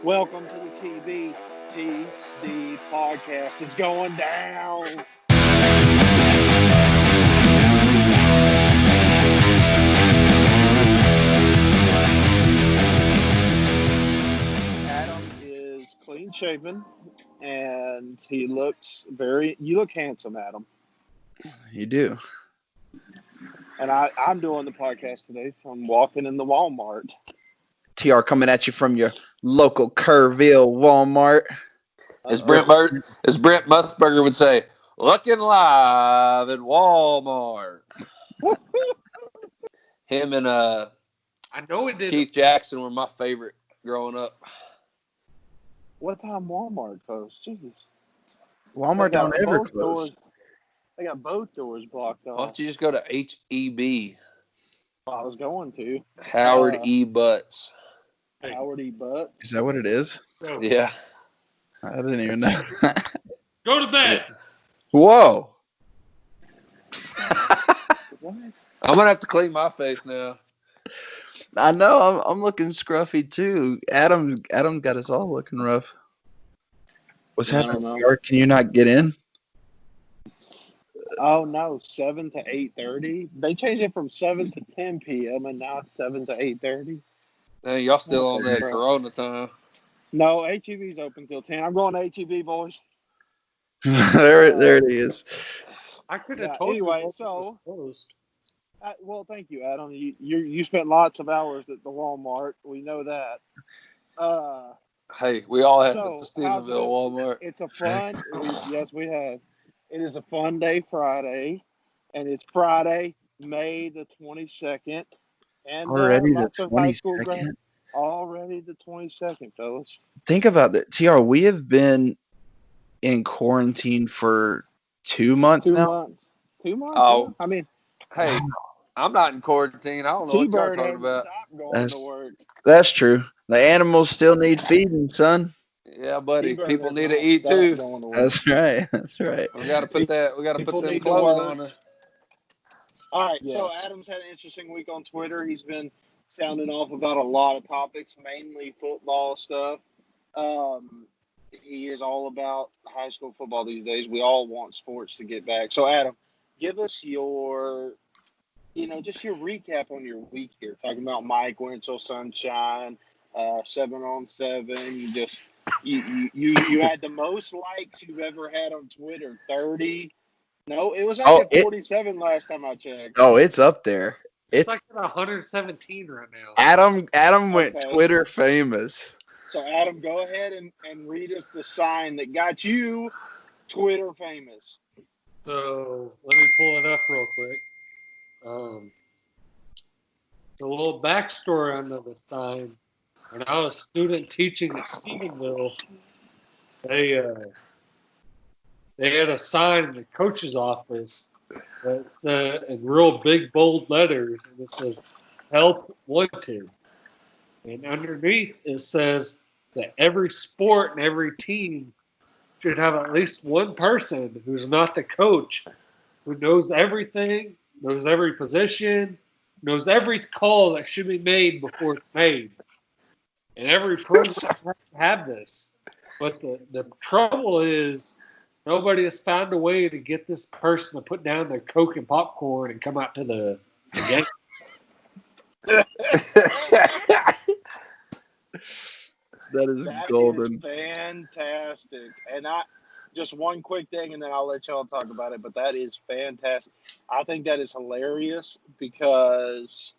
Welcome to the TD podcast. It's going down. Adam is clean shaven, and he looks you look handsome, Adam. You do. And I'm doing the podcast today from walking in the Walmart. TR coming at you from your local Kerrville Walmart. As Brent Musburger would say, looking live at Walmart. Him and I know it did. Keith Jackson were my favorite growing up. What time Walmart closed? Jeez. Walmart don't ever close. They got both doors blocked off. Why don't you just go to HEB? I was going to. Howard E. Butts. Howard E. Butts. Is that what it is? Go. Yeah. I didn't even know. Go to bed. Whoa. What? I'm going to have to clean my face now. I know. I'm looking scruffy too. Adam got us all looking rough. What's happening? TR? Can you not get in? Oh no, 7 to 8:30. They changed it from 7 to 10 p.m. and now it's 7 to 8:30. Hey, y'all still on that Corona time? No, HEB's open till 10. I'm going to HEB, boys. there it is. I could have told anyway, you. So, closed. Well, thank you, Adam. You spent lots of hours at the Walmart. We know that. Hey, we all have So, at the Stephenville Walmart. It's a fun. Yes, we have. It is a fun day Friday, and it's Friday, May the 22nd. And Already the lots of high school 22nd. Already the 22nd, fellas. Think about that. TR, we have been in quarantine for 2 months now. 2 months? Oh. I mean, Hey, I'm not in quarantine. I don't know what y'all T-Bird talking hadn't about. stopped going to work. That's true. The animals still need feeding, son. Yeah, buddy. T-Bird People has need not to eat stopped too. going to work. That's right. That's right. We got to put that. We got to People put them need to clothes work. on. All right, so Yes. Adam's had an interesting week on Twitter. He's been sounding off about a lot of topics, mainly football stuff. He is all about high school football these days. We all want sports to get back. So, Adam, give us your, just your recap on your week here. Talking about Mike Winchell, Sunshine, 7-on-7. You had the most likes you've ever had on Twitter, 30. No, it was actually 47 last time I checked. Oh, it's up there. It's like at 117 right now. Adam went Okay. Twitter famous. So, Adam, go ahead and read us the sign that got you Twitter famous. So let me pull it up real quick. The little backstory on the sign. When I was a student teaching at Stephenville, they had a sign in the coach's office that in real big bold letters, and it says "Help Wanted," and underneath it says that every sport and every team should have at least one person who's not the coach, who knows everything, knows every position, knows every call that should be made before it's made. And every program has to have this. But the trouble is nobody has found a way to get this person to put down their Coke and popcorn and come out to the game. That is That golden. is fantastic. And just one quick thing, and then I'll let y'all talk about it, but that is fantastic. I think that is hilarious because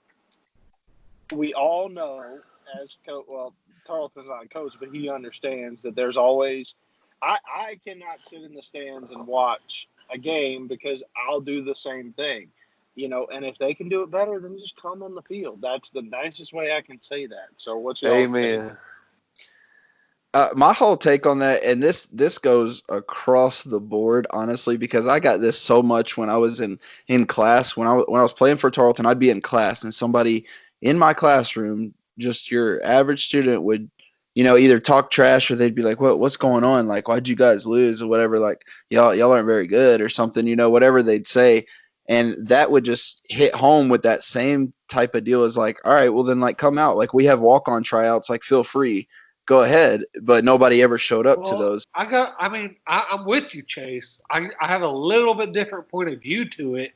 we all know as coach, well, Tarleton's not a coach, but he understands that there's always I cannot sit in the stands and watch a game because I'll do the same thing. And if they can do it better, then just come on the field. That's the nicest way I can say that. So what's your Amen. My whole take on that, and this goes across the board, honestly, because I got this so much when I was in class. When I was playing for Tarleton, I'd be in class, and somebody in my classroom, just your average student, would either talk trash or they'd be like, what's going on? Like, why'd you guys lose or whatever? Like, y'all aren't very good or something, whatever they'd say. And that would just hit home with that same type of deal as like, all right, well then like come out. Like we have walk-on tryouts, like feel free. go ahead. But nobody ever showed up to Well, those. I'm with you, Chase. I have a little bit different point of view to it.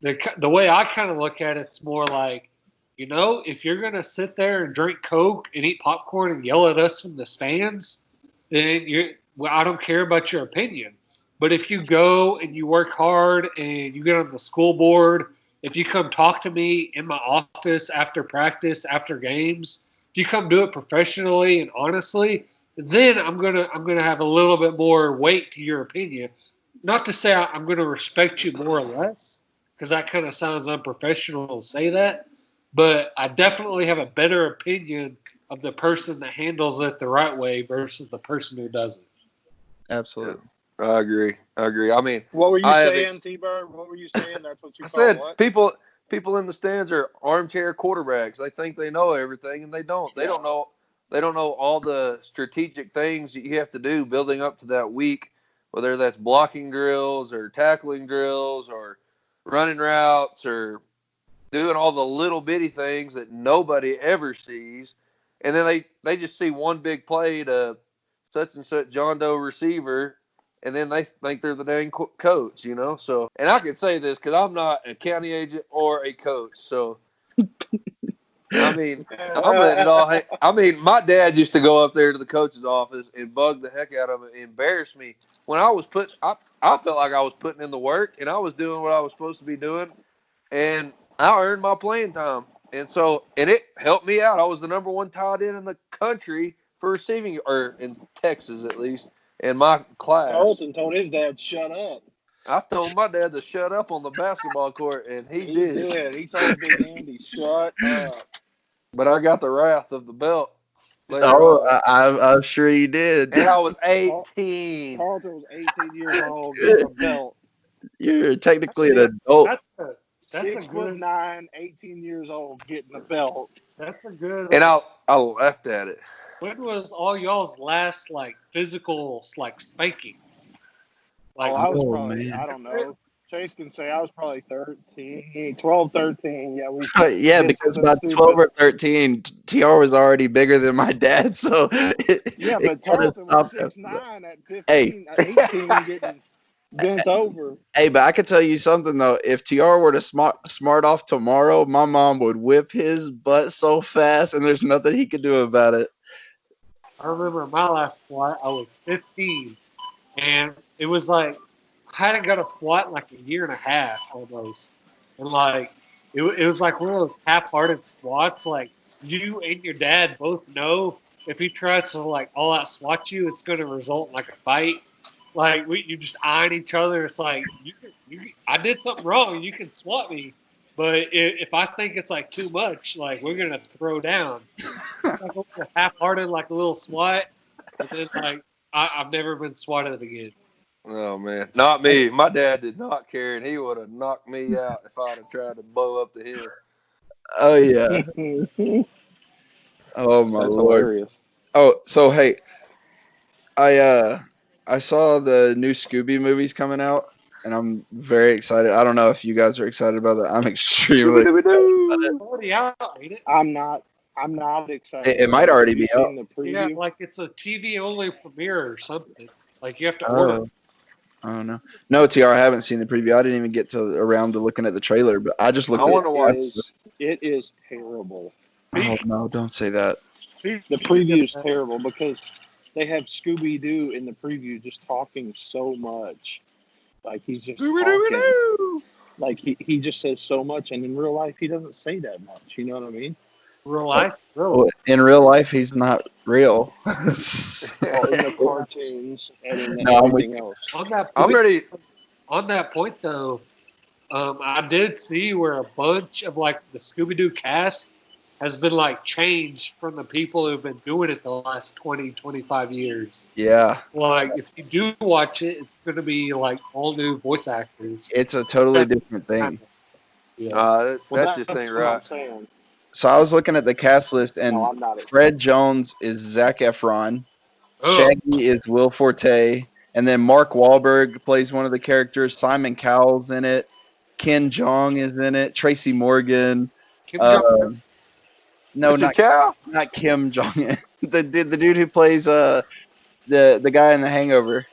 The way I kind of look at it's more like, if you're gonna sit there and drink Coke and eat popcorn and yell at us from the stands, then I don't care about your opinion. But if you go and you work hard and you get on the school board, if you come talk to me in my office after practice, after games, if you come do it professionally and honestly, then I'm gonna have a little bit more weight to your opinion. Not to say I'm gonna respect you more or less, because that kind of sounds unprofessional to say that. But I definitely have a better opinion of the person that handles it the right way versus the person who doesn't. Absolutely. I agree. I mean, What were you I have saying, T-Bird? What were you saying? That's what you I call said what? people in the stands are armchair quarterbacks. They think they know everything, and they don't. They don't know. They don't know all the strategic things that you have to do building up to that week, whether that's blocking drills or tackling drills or running routes or doing all the little bitty things that nobody ever sees. And then they just see one big play to such and such John Doe receiver, and then they think they're the dang coach, So, and I can say this because I'm not a county agent or a coach. So, I mean, I'm letting it all I mean, my dad used to go up there to the coach's office and bug the heck out of him and embarrass me. When I was I felt like I was putting in the work and I was doing what I was supposed to be doing. And I earned my playing time. And it helped me out. I was the number one tight end in the country for receiving, or in Texas at least, in my class. Tarleton told his dad, shut up. I told my dad to shut up on the basketball court, and he did. He told Big Andy, shut up. But I got the wrath of the belt. I'm sure you did. And I was 18. Tarleton was 18 years old with a belt. You're technically an adult. That's 6'9", 18 years old, getting a belt. That's a good. And I laughed at it. When was all y'all's last physical spanking? I was probably, I don't know. Chase can say I was probably 12, 13. Yeah, yeah, because by 12 or 13, TR was already bigger than my dad. So but Tarleton was 6'9" at 15, 18, getting bent over. Hey, but I could tell you something though. If TR were to smart off tomorrow, my mom would whip his butt so fast, and there's nothing he could do about it. I remember my last SWAT. I was 15, and it was I hadn't got a SWAT in a year and a half almost, and it was one of those half-hearted SWATs. You and your dad both know if he tries to all out SWAT you, it's going to result in a fight. You just eyeing each other. It's I did something wrong. You can SWAT me, but if I think it's too much, we're gonna throw down. Half-hearted, a little SWAT, and then I've never been swatted again. Oh man, not me. My dad did not care, and he would have knocked me out if I'd have tried to blow up the hill. Oh yeah. Oh my That's Lord. Hilarious. Oh, so hey, I saw the new Scooby movies coming out, and I'm very excited. I don't know if you guys are excited about that. I'm extremely excited about it. Already out, ain't it? I'm not excited. It might already be out. The preview? Yeah, it's a TV only premiere or something. You have to order. Oh no, no, TR. I haven't seen the preview. I didn't even get around to looking at the trailer, but I just looked. I want to watch. It is terrible. Oh no, don't say that. The preview is terrible because they have Scooby Doo in the preview just talking so much. He's just talking. He just says so much, and in real life he doesn't say that much. You know what I mean? Real life, Well, in real life, he's not real. In the cartoons and in everything else. I'm ready. On that point, though, I did see where a bunch of the Scooby-Doo cast has been changed from the people who've been doing it the last 20, 25 years. Yeah. If you do watch it, it's going to be all new voice actors. It's a totally different thing. Yeah. That's just ain't right. I'm saying. So I was looking at the cast list, and No, I'm not. Fred Jones is Zac Efron. Oh. Shaggy is Will Forte. And then Mark Wahlberg plays one of the characters. Simon Cowell's in it. Ken Jeong is in it. Tracy Morgan. No, Mr. Chow. not Kim Jong Un. the dude who plays the guy in The Hangover.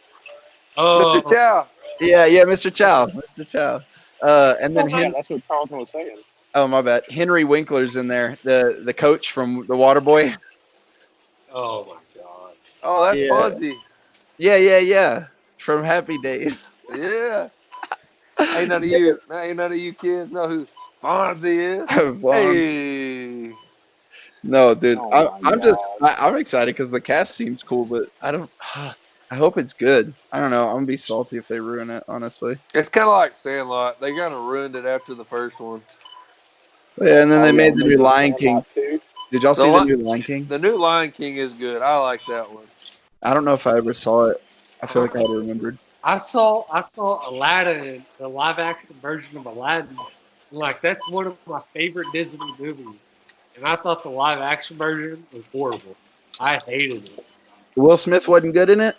Oh, Mr. Chow. Yeah, Mr. Chow. Mr. Chow. And then Yeah, that's what Carlton was saying. oh my bad. Henry Winkler's in there. The coach from The Waterboy. oh my God. Oh, that's Yeah. Fonzie. Yeah. From Happy Days. Yeah. Ain't none of you kids know who Fonzie is. Vaughn. Hey. No, dude. Oh my I'm excited because the cast seems cool, but I don't. I hope it's good. I don't know. I'm gonna be salty if they ruin it. Honestly. It's kind of like Sandlot. They kind of ruined it after the first one. Yeah, and then Oh, they yeah, made the they new did Lion Sandlot King. too. Did y'all The see the Li- new Lion King? The new Lion King is good. I like that one. I don't know if I ever saw it. I feel like I remembered. I saw Aladdin, the live action version of Aladdin. Like that's one of my favorite Disney movies, and I thought the live action version was horrible. I hated it. Will Smith wasn't good in it.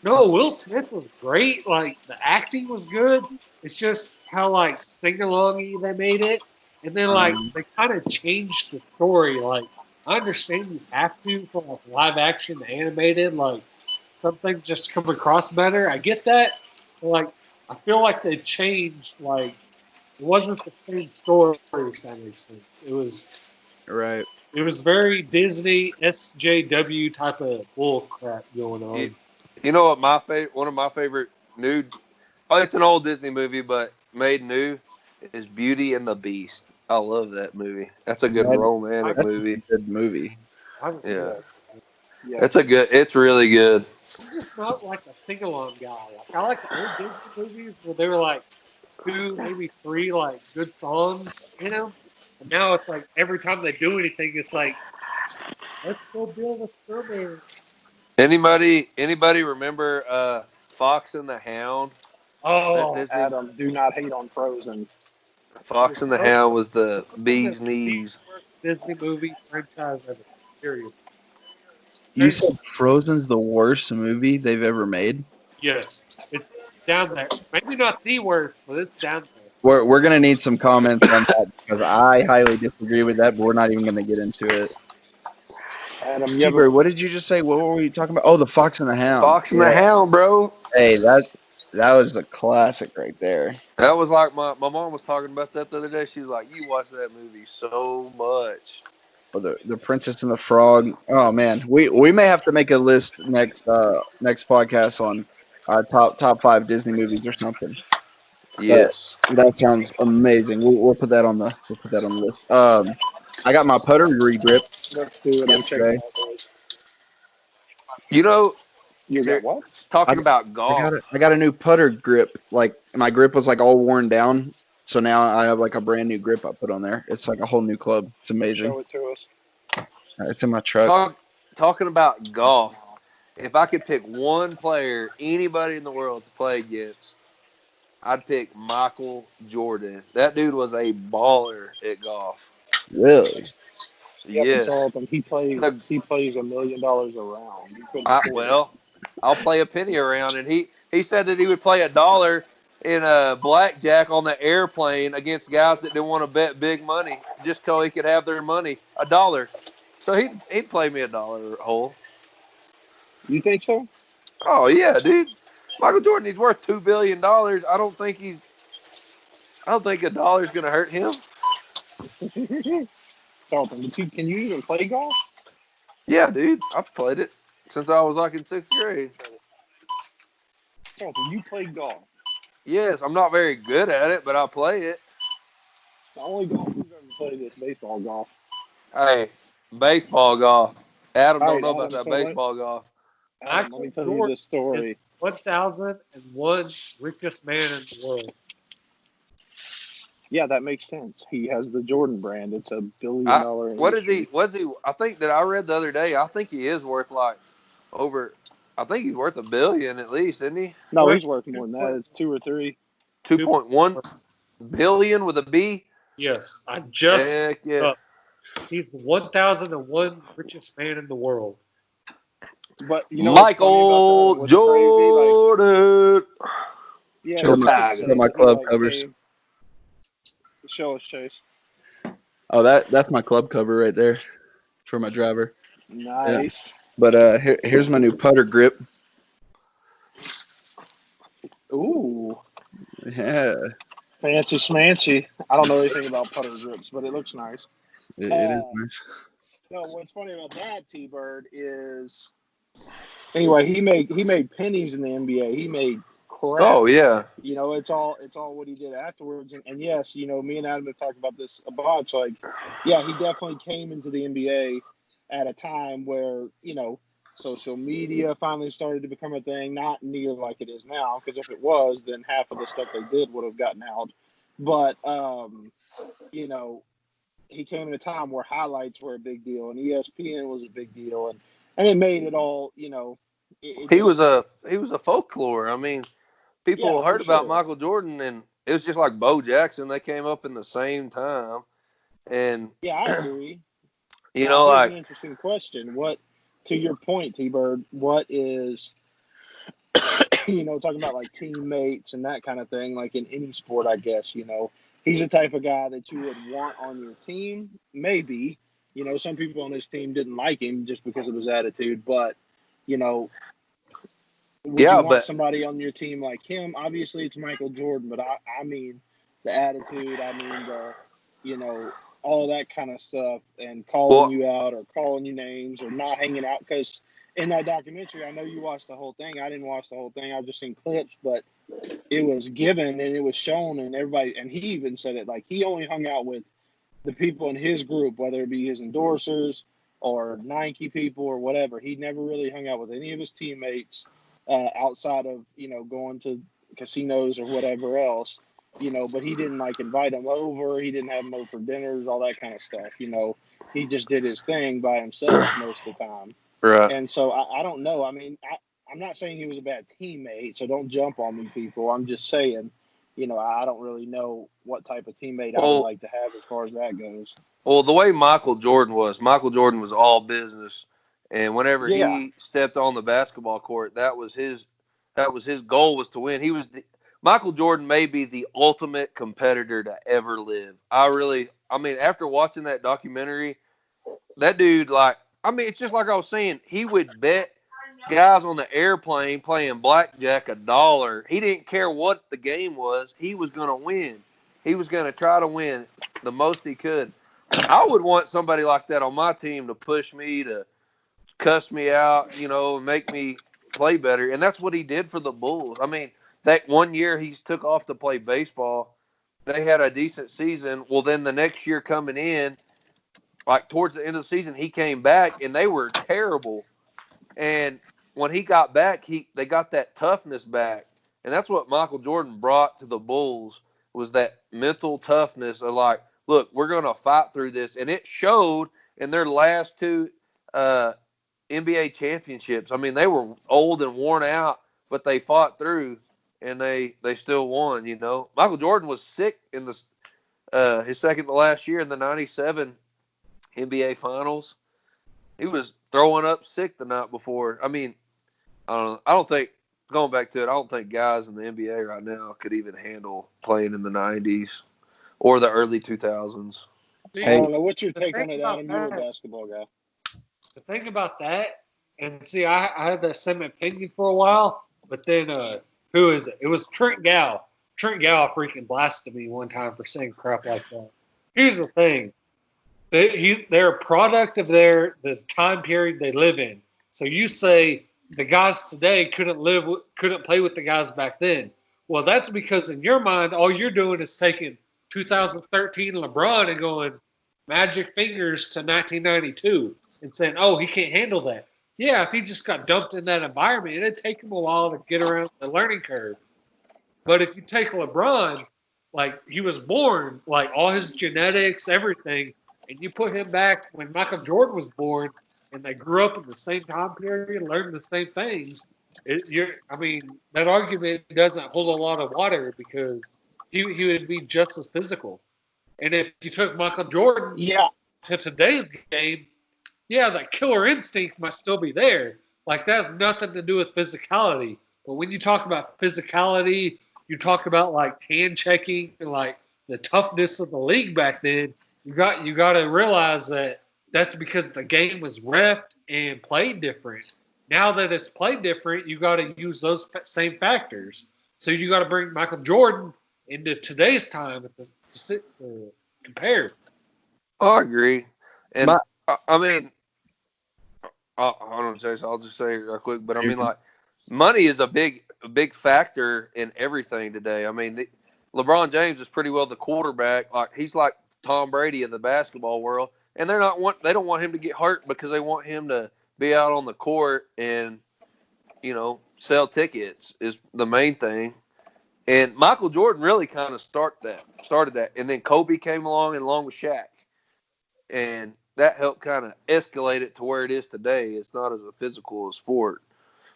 No, Will Smith was great. Like the acting was good. It's just how like sing alongy they made it, and then like they kind of changed the story. Like I understand you have to for like live action animated, like some things just come across better. I get that. But, like I feel like they changed. Like it wasn't the same story. If that makes sense. Right. It was very Disney SJW type of bull crap going on. You know what one of my favorite new it's an old Disney movie but made new is Beauty and the Beast. I love that movie. That's a good romantic That's movie. a good movie. Yeah. Yeah. It's really good. I'm just not like a sing along guy. Like I like the old Disney movies where they were like 2, maybe 3 like good songs in them. And now it's like every time they do anything, it's like let's go build a snowman. Anybody remember Fox and the Hound? Oh, Disney Adam, do not hate on Frozen. Fox and the Hound was the bee's knees. Disney movie franchise ever. Period. You said Frozen's the worst movie they've ever made. Yes, it's down there. Maybe not the worst, but it's down there. We're gonna need some comments on that because I highly disagree with that, but we're not even gonna get into it. Adam, you T-Bird, ever, what did you just say? What were we talking about? Oh, the Fox and the Hound. Fox and the Hound, bro. Hey, that was the classic right there. That was like my mom was talking about that the other day. She was like, "You watch that movie so much." Or the Princess and the Frog. Oh man, we may have to make a list next podcast on top 5 Disney movies or something. Yes. That sounds amazing. We'll put that on the list. I got my putter regrip let's do it. I'm checking yesterday. out those. You know, You got what? talking about golf. I got a new putter grip. Like my grip was like all worn down, so now I have like a brand new grip I put on there. It's like a whole new club. It's amazing. Show it to us. It's in my truck. Talking about golf. If I could pick one player, anybody in the world to play against, I'd pick Michael Jordan. That dude was a baller at golf. Really? Yes. He plays $1 million a round. You couldn't afford it. Well, I'll play a penny around, and he said that he would play $1 in a blackjack on the airplane against guys that didn't want to bet big money just so he could have their money, $1. So he'd play me $1 hole. You think so? Oh yeah, dude. Michael Jordan, he's worth $2 billion. I don't think $1 is gonna hurt him. Carlton, can you even play golf? Yeah, dude. I've played it since I was like in 6th grade. Carlton, you play golf. Yes, I'm not very good at it, but I play it. The only golf we've ever played is baseball golf. Hey, baseball golf. Adam All don't right, know about Adam, that so baseball golf. Adam, let me tell you this story. 1,001 richest man in the world. Yeah, that makes sense. He has the Jordan brand. It's $1 billion. What is he? What's he? I think that I read the other day. I think he is worth like over. I think he's worth $1 billion at least, isn't he? No, he's worth more than that. It's 2 or 3. 2.1 billion with a B. Yes, I just. Heck yeah. He's the 1,001 richest man in the world. But you know Michael what's funny about that? Jordan. Yeah, Show my club covers. Show us, Chase. Oh, that's my club cover right there. for my driver. Nice. But here's my new putter grip. Ooh, Yeah, fancy smancy. I don't know anything about putter grips, but it looks nice. it is nice. No, what's funny about that, T-Bird, is anyway, he made pennies in the NBA. He made crap. Oh yeah. You know, it's all what he did afterwards. And yes, you know, me and Adam have talked about this a bunch. Like, yeah, he definitely came into the NBA at a time where, you know, social media finally started to become a thing, not near like it is now, because if it was, then half of the stuff they did would have gotten out. But you know, he came in a time where highlights were a big deal and ESPN was a big deal, and it made it all, you know, He was a folklore. I mean, people yeah, heard for about sure. Michael Jordan, and it was just like Bo Jackson. They came up in the same time, and Yeah, I agree. you Now, know, here's an like, interesting question. What, to your point, T-Bird, what is, you know, talking about like teammates and that kind of thing, like in any sport, I guess, you know, he's the type of guy that you would want on your team. Maybe, you know, some people on his team didn't like him just because of his attitude, but, you know, would you yeah, want but somebody on your team like him? Obviously, it's Michael Jordan, but I mean the attitude. I mean you know, all that kind of stuff, and calling well, you out or calling you names or not hanging out. Because in that documentary, I know you watched the whole thing. I didn't watch the whole thing. I've just seen clips, but it was given and it was shown, and everybody, and he even said it, like he only hung out with the people in his group, whether it be his endorsers or Nike people or whatever. He never really hung out with any of his teammates outside of, you know, going to casinos or whatever else, you know, but he didn't like invite them over. He didn't have them over for dinners, all that kind of stuff. You know, he just did his thing by himself most of the time. right. And so I don't know. I mean, I'm not saying he was a bad teammate, so don't jump on me, people. I'm just saying, you know, I don't really know what type of teammate I would Well, like to have as far as that goes. well, the way Michael Jordan was all business, and whenever Yeah, he stepped on the basketball court, that was his goal was to win. Michael Jordan may be the ultimate competitor to ever live. I mean, after watching that documentary, that dude, like, I mean, it's just like I was saying, he would bet guys on the airplane playing blackjack $1. He didn't care what the game was. He was going to win. He was going to try to win the most he could. I would want somebody like that on my team to push me, to cuss me out, you know, and make me play better. And that's what he did for the Bulls. I mean, that one year he took off to play baseball. They had a decent season. Well, then the next year coming in, like towards the end of the season, he came back and they were terrible. And when he got back, they got that toughness back. And that's what Michael Jordan brought to the Bulls, was that mental toughness of like, look, we're going to fight through this. And it showed in their last two NBA championships. I mean, they were old and worn out, but they fought through and they still won, you know. Michael Jordan was sick in his second to last year in the 97 NBA Finals. He was throwing up sick the night before. I mean, I don't think, going back to it, I don't think guys in the NBA right now could even handle playing in the 90s or the early 2000s. I Hey, don't know. What's your The take thing on it, about Adam? You're a that, basketball guy. the thing about that, and see, I had that same opinion for a while, but then who is it? It was Trent Gow. Trent Gow freaking blasted me one time for saying crap like that. Here's the thing: they're a product of the time period they live in. So you say the guys today couldn't play with the guys back then. Well, that's because in your mind, all you're doing is taking 2013 LeBron and going magic fingers to 1992 and saying, "Oh, he can't handle that." Yeah, if he just got dumped in that environment, it'd take him a while to get around the learning curve. But if you take LeBron, like he was born, like all his genetics, everything, and you put him back when Michael Jordan was born, and they grew up in the same time period, learning the same things. I mean, that argument doesn't hold a lot of water because he would be just as physical. And if you took Michael Jordan Yeah, to today's game, yeah, that killer instinct must still be there. Like that has nothing to do with physicality. But when you talk about physicality, you talk about like hand checking and like the toughness of the league back then. You got to realize that that's because the game was reffed and played different. Now that it's played different, you got to use those same factors. So you got to bring Michael Jordan into today's time to compare. I agree. And My- I mean, hold on, Chase. I'll just say it real quick. But I mean, like, money is a big factor in everything today. I mean, LeBron James is pretty well the quarterback. Like, he's like Tom Brady of the basketball world, and they don't want him to get hurt because they want him to be out on the court and sell tickets is the main thing. And Michael Jordan really kind of started that, and then Kobe came along and along with Shaq, and that helped kind of escalate it to where it is today. It's not as a physical a sport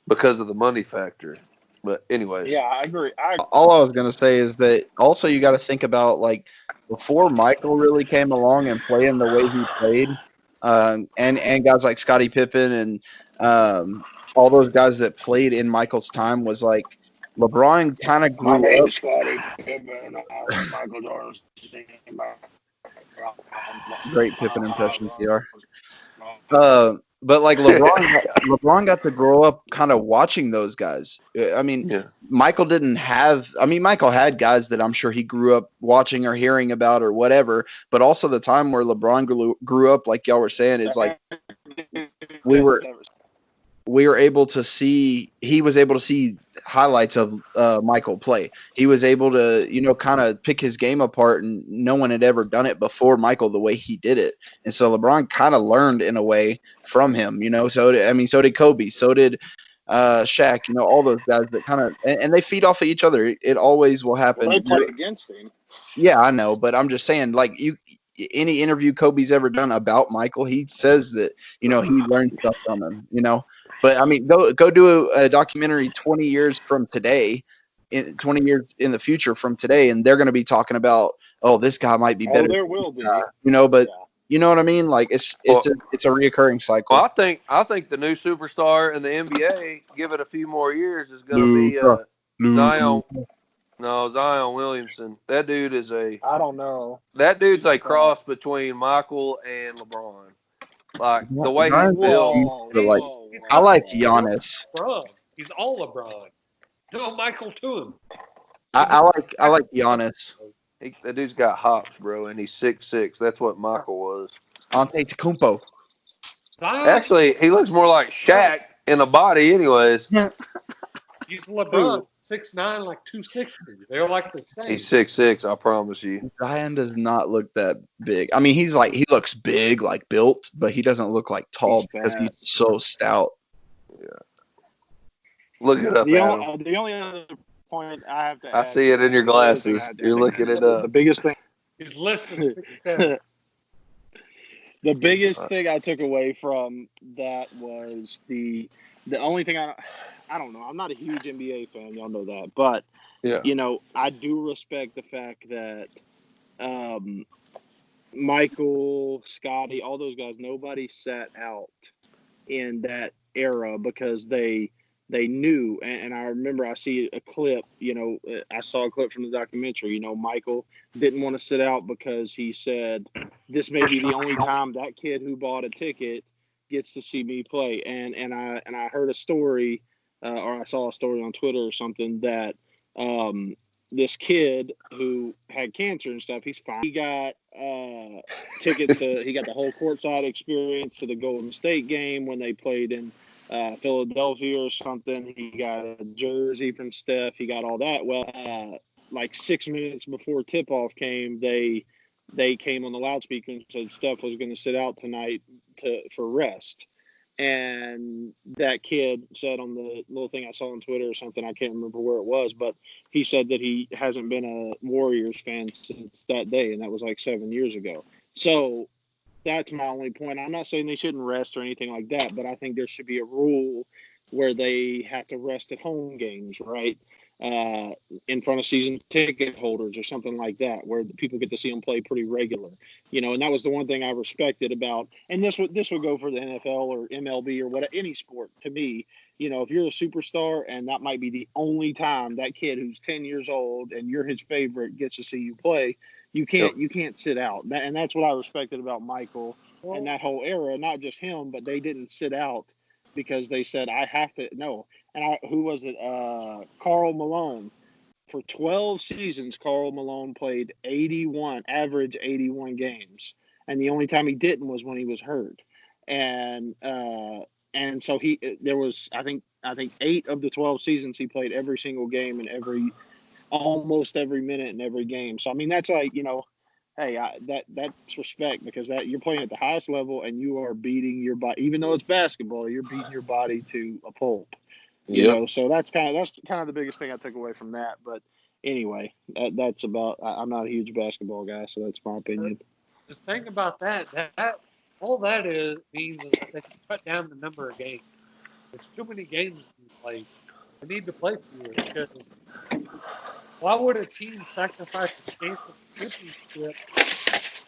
because of the money factor. But anyways, Yeah, I agree. All I was gonna say is that also you got to think about, like, before Michael really came along and playing the way he played, and guys like Scottie Pippen and all those guys that played in Michael's time was like LeBron kind of My grew name up. is Scottie Pippen. Michael Jordan's Great Pippen impression, PR. But like LeBron got to grow up kind of watching those guys. I mean, yeah. Michael didn't have. I mean, Michael had guys that I'm sure he grew up watching or hearing about or whatever. But also the time where LeBron grew up, like y'all were saying, is like we were able to see. He was able to see highlights of Michael play. He was able to, kind of pick his game apart, and no one had ever done it before Michael the way he did it. And so LeBron kind of learned in a way from him, So so did Kobe, so did Shaq, all those guys that kind of and they feed off of each other. It always will happen. Well, they played against him. Yeah, I know, but I'm just saying, like, any interview Kobe's ever done about Michael, he says that he learned stuff from him. But I mean, go do a documentary 20 years from today, 20 years in the future from today, and they're going to be talking about, oh, this guy might be better. Oh, there will be. But Yeah. you know what I mean? Like it's a reoccurring cycle. Well, I think the new superstar in the NBA, give it a few more years, is going to be Zion. No, Zion Williamson. That dude is I don't know. That dude's a cross between Michael and LeBron. Like the way he's built. I like Giannis. He's all LeBron. No Michael to him. I like Giannis. That dude's got hops, bro, and he's 6'6". That's what Michael was. Antetokounmpo. Actually, he looks more like Shaq in the body, anyways. He's LeBron, 6'9", like 260. They're like the same. He's 6'6", I promise you. Zion does not look that big. I mean, he looks big, like built, but he doesn't look like tall because he's so stout. Yeah. Look it up, Adam. The only other point I have to I see it in your glasses. You're looking it up. The biggest thing. He's listed 6'10". The biggest thing I took away from that was the only thing I don't know. I'm not a huge NBA fan. Y'all know that. But, yeah. I do respect the fact that Michael, Scottie, all those guys, nobody sat out in that era because they knew. And I remember I see a clip, I saw a clip from the documentary. Michael didn't want to sit out because he said, this may be the only time that kid who bought a ticket gets to see me play. And I heard a story, or I saw a story on Twitter or something that this kid who had cancer and stuff, he's fine. He got tickets he got the whole courtside experience to the Golden State game when they played in Philadelphia or something. He got a jersey from Steph. He got all that. Well, like 6 minutes before tip-off came, they came on the loudspeaker and said Steph was going to sit out tonight for rest. And that kid said on the little thing I saw on Twitter or something, I can't remember where it was, but he said that he hasn't been a Warriors fan since that day, and that was like 7 years ago. So that's my only point. I'm not saying they shouldn't rest or anything like that, but I think there should be a rule where they have to rest at home games, right? In front of season ticket holders or something like that, where the people get to see them play pretty regular, and that was the one thing I respected about, and this would go for the NFL or MLB or what, any sport to me, if you're a superstar and that might be the only time that kid who's 10 years old and you're his favorite gets to see you play, you can't sit out. And that's what I respected about Michael. and that whole era, not just him, but they didn't sit out because they said, I have to, no. And who was it? Karl Malone. For 12 seasons, Karl Malone played 81, average 81 games. And the only time he didn't was when he was hurt. And so there was, I think 8 of the 12 seasons he played every single game and almost every minute in every game. So, I mean, that's like, hey, that's respect because that you're playing at the highest level and you are beating your body, even though it's basketball, you're beating your body to a pulp. So that's kind of the biggest thing I took away from that. But anyway, that's about. I'm not a huge basketball guy, so that's my opinion. The thing about that all that means is that they can cut down the number of games. There's too many games to be played. They need to play fewer because why would a team sacrifice a chance of the championship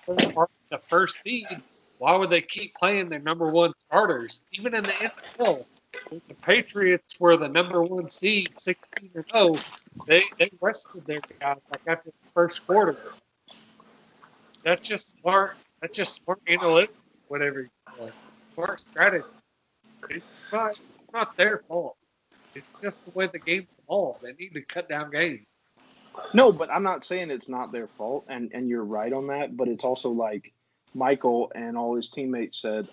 for the first seed? Why would they keep playing their number one starters? Even in the NFL, the Patriots were the number one seed, 16-0. They rested their guys like after the first quarter. That's just smart. That's just smart analytics, whatever you call it. Smart strategy. It's not their fault. It's just the way the game's evolved. They need to cut down games. No, but I'm not saying it's not their fault, and you're right on that. But it's also like Michael and all his teammates said.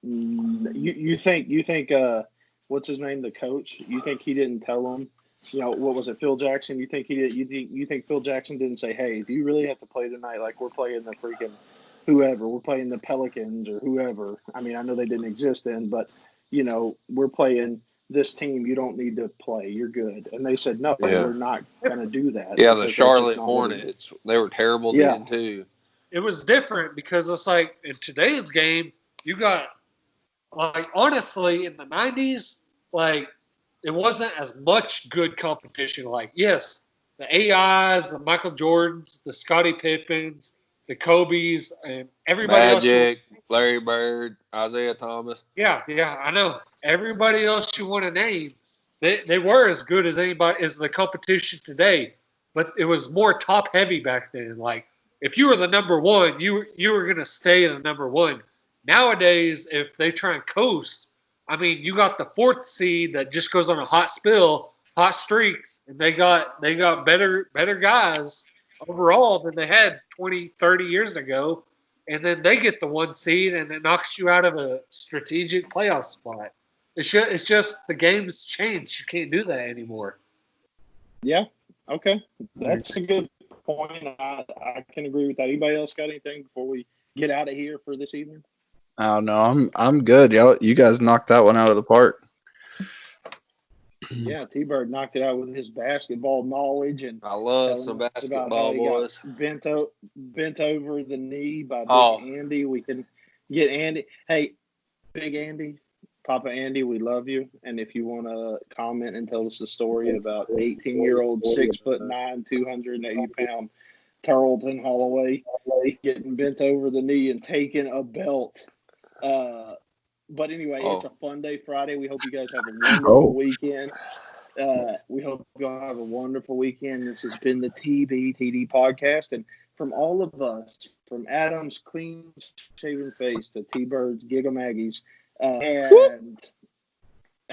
You think what's his name, the coach? You think he didn't tell them? What was it, Phil Jackson? You think he did? You think Phil Jackson didn't say, "Hey, if you really have to play tonight, like we're playing the freaking whoever, we're playing the Pelicans or whoever." I mean, I know they didn't exist then, but we're playing this team. You don't need to play. You're good. And they said, "No, we're not going to do that." Yeah, the Charlotte Hornets, they were terrible then too. It was different because it's like in today's game, you got like honestly in the 90s, like. It wasn't as much good competition. Like, yes, the AIs, the Michael Jordans, the Scottie Pippens, the Kobes, and everybody Magic, Larry Bird, Isaiah Thomas. Yeah, I know. Everybody else you want to name, they were as good as anybody as the competition today. But it was more top heavy back then. Like, if you were the number one, you were going to stay the number one. Nowadays, if they try and coast, I mean, you got the 4th seed that just goes on a hot streak, and they got better guys overall than they had 20, 30 years ago, and then they get the 1 seed, and it knocks you out of a strategic playoff spot. It's just the game's changed. You can't do that anymore. Yeah. Okay. That's a good point. I can agree with that. Anybody else got anything before we get out of here for this evening? Oh no, I'm good. You guys knocked that one out of the park. Yeah, T-Bird knocked it out with his basketball knowledge, and I love some basketball, boys. Bent over the knee by Big Andy. We can get Andy. Hey, Big Andy, Papa Andy, we love you. And if you want to comment and tell us the story about 18-year-old, 6'9", 280-pound Tarleton Holloway getting bent over the knee and taking a belt. But anyway, It's a fun day Friday. We hope you guys have a wonderful weekend. We hope you all have a wonderful weekend. This has been the TBTD podcast. And from all of us, from Adam's clean-shaven face to T-Bird's Giga-Maggies, and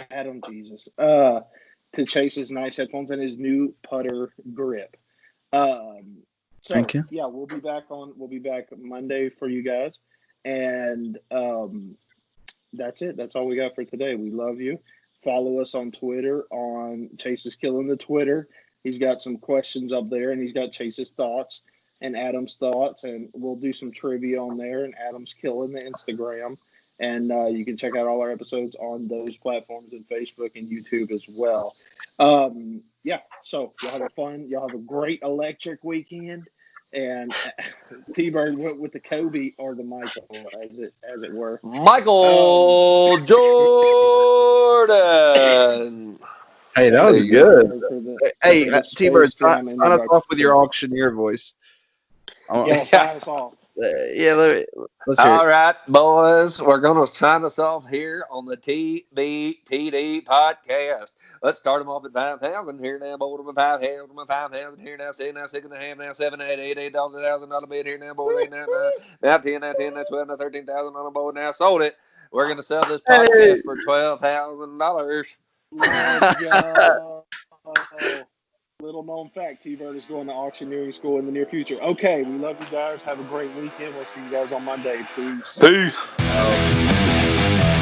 Adam Jesus, to Chase's nice headphones and his new putter grip. Thank you. Yeah, we'll be back Monday for you guys. And that's it. That's all we got for today. We love you. Follow us on Twitter on Chase is Killing the Twitter. He's got some questions up there, and he's got Chase's thoughts and Adam's thoughts, and we'll do some trivia on there. And Adam's killing the Instagram, and you can check out all our episodes on those platforms and Facebook and YouTube as well. So y'all have fun. Y'all have a great electric weekend. And T-Bird went with the Kobe or the Michael, as it were. Michael Jordan. Hey, that was good. Hey, T-Bird, sign us off with your auctioneer voice. Sign us off. Let's hear All it. right, boys, we're going to sign us off here on the TBTD podcast. Let's start them off at 5,000 here now, boy, to my 5,000, my 5,000 here now, 6 now, 6.5 now, 7, 8, $8 $1,000 bid here now, boy, 8 now, 9, now 10, now 10, now 12, now 13,000 on a board now, sold it. We're going to sell this podcast for $12,000. Let's go. Little known fact, T-Bird is going to auctioneering school in the near future. Okay, we love you guys. Have a great weekend. We'll see you guys on Monday. Peace. Peace. Oh.